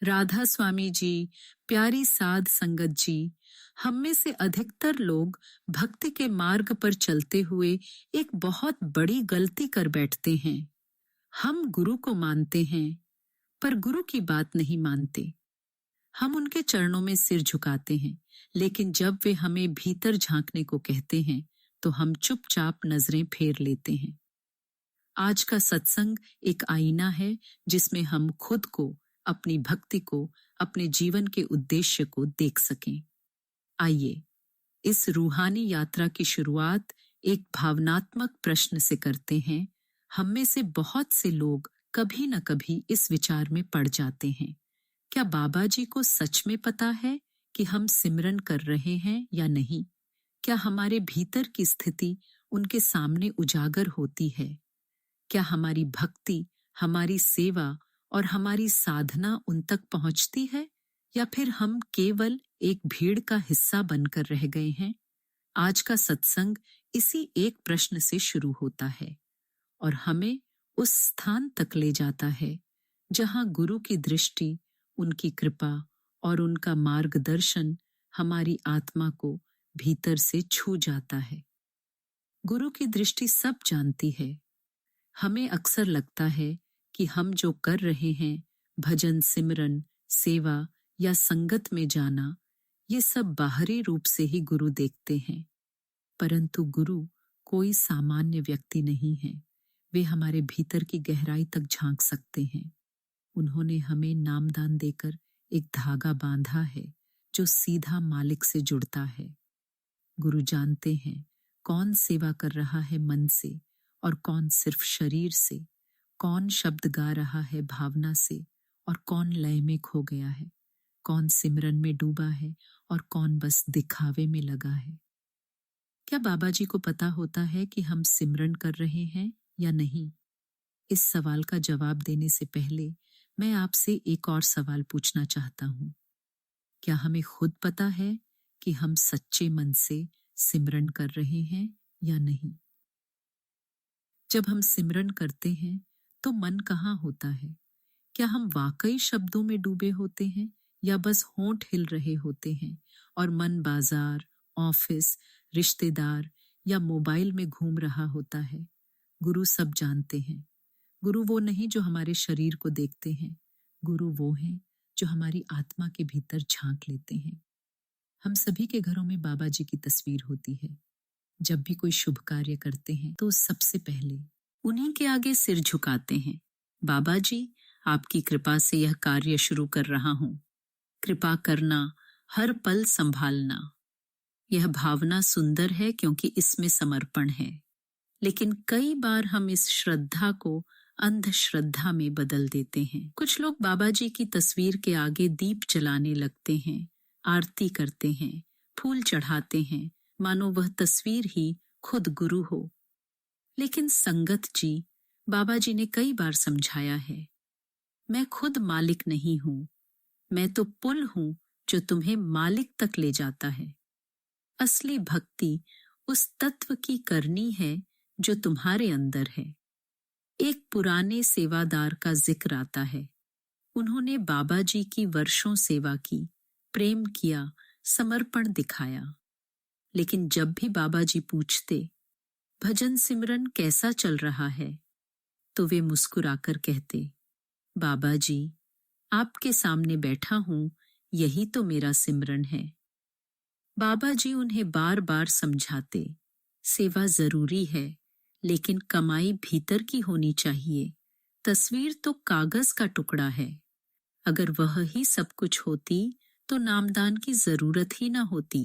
राधा स्वामी जी, प्यारी साध संगत जी, हम में से अधिकतर लोग भक्ति के मार्ग पर चलते हुए एक बहुत बड़ी गलती कर बैठते हैं। हम गुरु को मानते हैं, पर गुरु की बात नहीं मानते। हम उनके चरणों में सिर झुकाते हैं, लेकिन जब वे हमें भीतर झांकने को कहते हैं, तो हम चुपचाप नजरें फेर लेते हैं। आज का सत्संग एक आईना है जिसमें हम खुद को, अपनी भक्ति को, अपने जीवन के उद्देश्य को देख सकें। आइए, इस रूहानी यात्रा की शुरुआत एक भावनात्मक प्रश्न से करते हैं। हम में से बहुत से लोग कभी न कभी इस विचार में पड़ जाते हैं, क्या बाबा जी को सच में पता है कि हम सिमरन कर रहे हैं या नहीं? क्या हमारे भीतर की स्थिति उनके सामने उजागर होती है? क्या हमारी भक्ति, हमारी सेवा और हमारी साधना उन तक पहुंचती है, या फिर हम केवल एक भीड़ का हिस्सा बनकर रह गए हैं? आज का सत्संग इसी एक प्रश्न से शुरू होता है और हमें उस स्थान तक ले जाता है जहां गुरु की दृष्टि, उनकी कृपा और उनका मार्गदर्शन हमारी आत्मा को भीतर से छू जाता है। गुरु की दृष्टि सब जानती है। हमें अक्सर लगता है कि हम जो कर रहे हैं, भजन, सिमरन, सेवा या संगत में जाना, ये सब बाहरी रूप से ही गुरु देखते हैं। परंतु गुरु कोई सामान्य व्यक्ति नहीं है। वे हमारे भीतर की गहराई तक झांक सकते हैं। उन्होंने हमें नामदान देकर एक धागा बांधा है जो सीधा मालिक से जुड़ता है। गुरु जानते हैं कौन सेवा कर रहा है मन से और कौन सिर्फ शरीर से, कौन शब्द गा रहा है भावना से और कौन लय में खो गया है, कौन सिमरन में डूबा है और कौन बस दिखावे में लगा है। क्या बाबा जी को पता होता है कि हम सिमरन कर रहे हैं या नहीं? इस सवाल का जवाब देने से पहले मैं आपसे एक और सवाल पूछना चाहता हूँ। क्या हमें खुद पता है कि हम सच्चे मन से सिमरन कर रहे हैं या नहीं? जब हम सिमरन करते हैं तो मन कहाँ होता है? क्या हम वाकई शब्दों में डूबे होते हैं या बस होंठ हिल रहे होते हैं और मन बाजार, ऑफिस, रिश्तेदार या मोबाइल में घूम रहा होता है? गुरु सब जानते हैं। गुरु वो नहीं जो हमारे शरीर को देखते हैं। गुरु वो हैं जो हमारी आत्मा के भीतर झांक लेते हैं। हम सभी के घरों में बाबा जी की तस्वीर होती है। जब भी कोई शुभ कार्य करते हैं तो सबसे पहले उन्हीं के आगे सिर झुकाते हैं। बाबा जी, आपकी कृपा से यह कार्य शुरू कर रहा हूँ। कृपा करना, हर पल संभालना। यह भावना सुंदर है क्योंकि इसमें समर्पण है। लेकिन कई बार हम इस श्रद्धा को अंधश्रद्धा में बदल देते हैं। कुछ लोग बाबा जी की तस्वीर के आगे दीप जलाने लगते हैं, आरती करते हैं, फूल चढ़ाते हैं, मानो वह तस्वीर ही खुद गुरु हो। लेकिन संगत जी, बाबा जी ने कई बार समझाया है, मैं खुद मालिक नहीं हूं, मैं तो पुल हूं जो तुम्हें मालिक तक ले जाता है। असली भक्ति उस तत्व की करनी है जो तुम्हारे अंदर है। एक पुराने सेवादार का जिक्र आता है। उन्होंने बाबा जी की वर्षों सेवा की, प्रेम किया, समर्पण दिखाया। लेकिन जब भी बाबा जी पूछते, भजन सिमरन कैसा चल रहा है, तो वे मुस्कुराकर कहते, बाबा जी, आपके सामने बैठा हूं, यही तो मेरा सिमरन है। बाबा जी उन्हें बार बार समझाते, सेवा जरूरी है, लेकिन कमाई भीतर की होनी चाहिए। तस्वीर तो कागज का टुकड़ा है। अगर वह ही सब कुछ होती तो नामदान की जरूरत ही ना होती।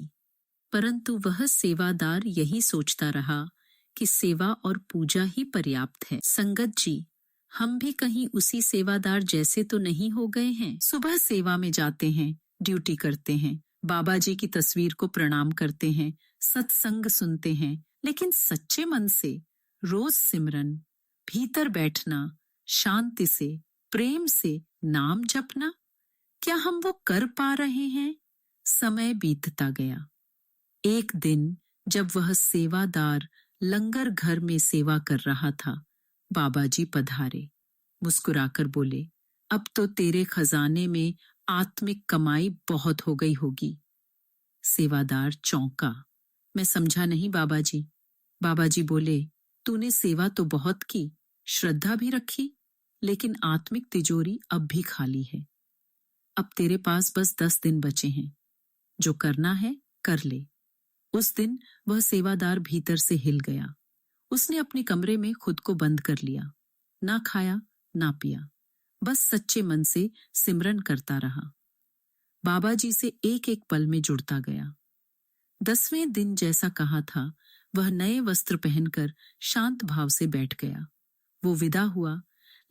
परंतु वह सेवादार यही सोचता रहा कि सेवा और पूजा ही पर्याप्त है। संगत जी, हम भी कहीं उसी सेवादार जैसे तो नहीं हो गए हैं? सुबह सेवा में जाते हैं, ड्यूटी करते हैं, बाबा जी की तस्वीर को प्रणाम करते हैं, सत्संग सुनते हैं, लेकिन सच्चे मन से रोज सिमरन, भीतर बैठना, शांति से, प्रेम से नाम जपना, क्या हम वो कर पा रहे हैं? समय बीतता गया। एक दिन जब वह सेवादार लंगर घर में सेवा कर रहा था, बाबा जी पधारे। मुस्कुराकर बोले, अब तो तेरे खजाने में आत्मिक कमाई बहुत हो गई होगी। सेवादार चौंका। मैं समझा नहीं बाबा जी। बाबा जी बोले, तूने सेवा तो बहुत की, श्रद्धा भी रखी, लेकिन आत्मिक तिजोरी अब भी खाली है। अब तेरे पास बस 10 दिन बचे हैं। जो करना है कर ले। उस दिन वह सेवादार भीतर से हिल गया। उसने अपने कमरे में खुद को बंद कर लिया। ना खाया ना पिया, बस सच्चे मन से सिमरन करता रहा। बाबा जी से एक एक पल में जुड़ता गया। 10वें दिन जैसा कहा था, वह नए वस्त्र पहनकर शांत भाव से बैठ गया। वो विदा हुआ,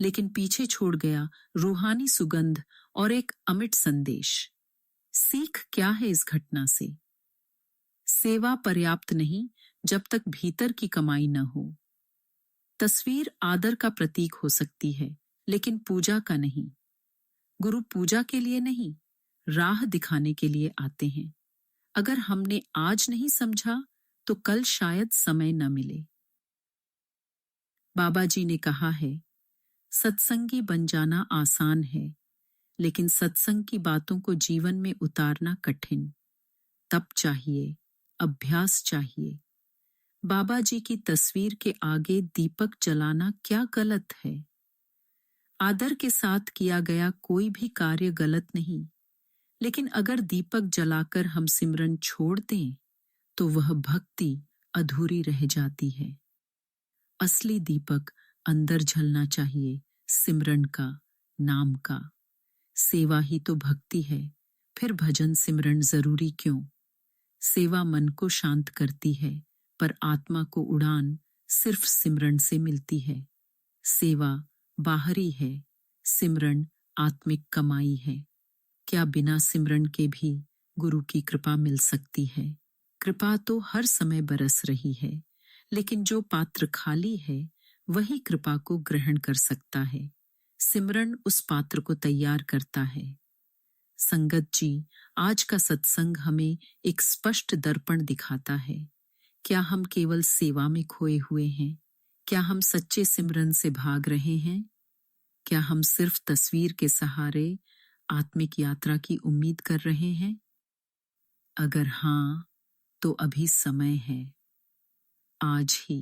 लेकिन पीछे छोड़ गया रूहानी सुगंध और एक अमिट संदेश। सीख क्या है इस घटना से? सेवा पर्याप्त नहीं जब तक भीतर की कमाई न हो। तस्वीर आदर का प्रतीक हो सकती है, लेकिन पूजा का नहीं। गुरु पूजा के लिए नहीं, राह दिखाने के लिए आते हैं। अगर हमने आज नहीं समझा, तो कल शायद समय न मिले। बाबा जी ने कहा है, सत्संगी बन जाना आसान है, लेकिन सत्संग की बातों को जीवन में उतारना कठिन। तप चाहिए, अभ्यास चाहिए। बाबा जी की तस्वीर के आगे दीपक जलाना क्या गलत है? आदर के साथ किया गया कोई भी कार्य गलत नहीं, लेकिन अगर दीपक जलाकर हम सिमरन छोड़ दें, तो वह भक्ति अधूरी रह जाती है। असली दीपक अंदर जलना चाहिए, सिमरन का, नाम का। सेवा ही तो भक्ति है, फिर भजन सिमरन जरूरी क्यों? सेवा मन को शांत करती है, पर आत्मा को उड़ान सिर्फ सिमरन से मिलती है। सेवा बाहरी है, सिमरन आत्मिक कमाई है। क्या बिना सिमरन के भी गुरु की कृपा मिल सकती है? कृपा तो हर समय बरस रही है, लेकिन जो पात्र खाली है, वही कृपा को ग्रहण कर सकता है। सिमरन उस पात्र को तैयार करता है। संगत जी, आज का सत्संग हमें एक स्पष्ट दर्पण दिखाता है। क्या हम केवल सेवा में खोए हुए हैं? क्या हम सच्चे सिमरन से भाग रहे हैं? क्या हम सिर्फ तस्वीर के सहारे आत्मिक यात्रा की उम्मीद कर रहे हैं? अगर हाँ, तो अभी समय है। आज ही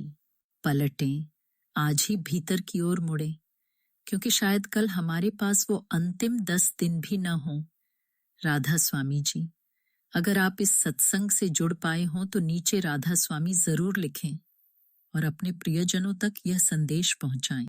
पलटें, आज ही भीतर की ओर मुड़ें, क्योंकि शायद कल हमारे पास वो अंतिम 10 दिन भी न हो। राधा स्वामी जी, अगर आप इस सत्संग से जुड़ पाए हों तो नीचे राधा स्वामी जरूर लिखें और अपने प्रियजनों तक यह संदेश पहुंचाएं।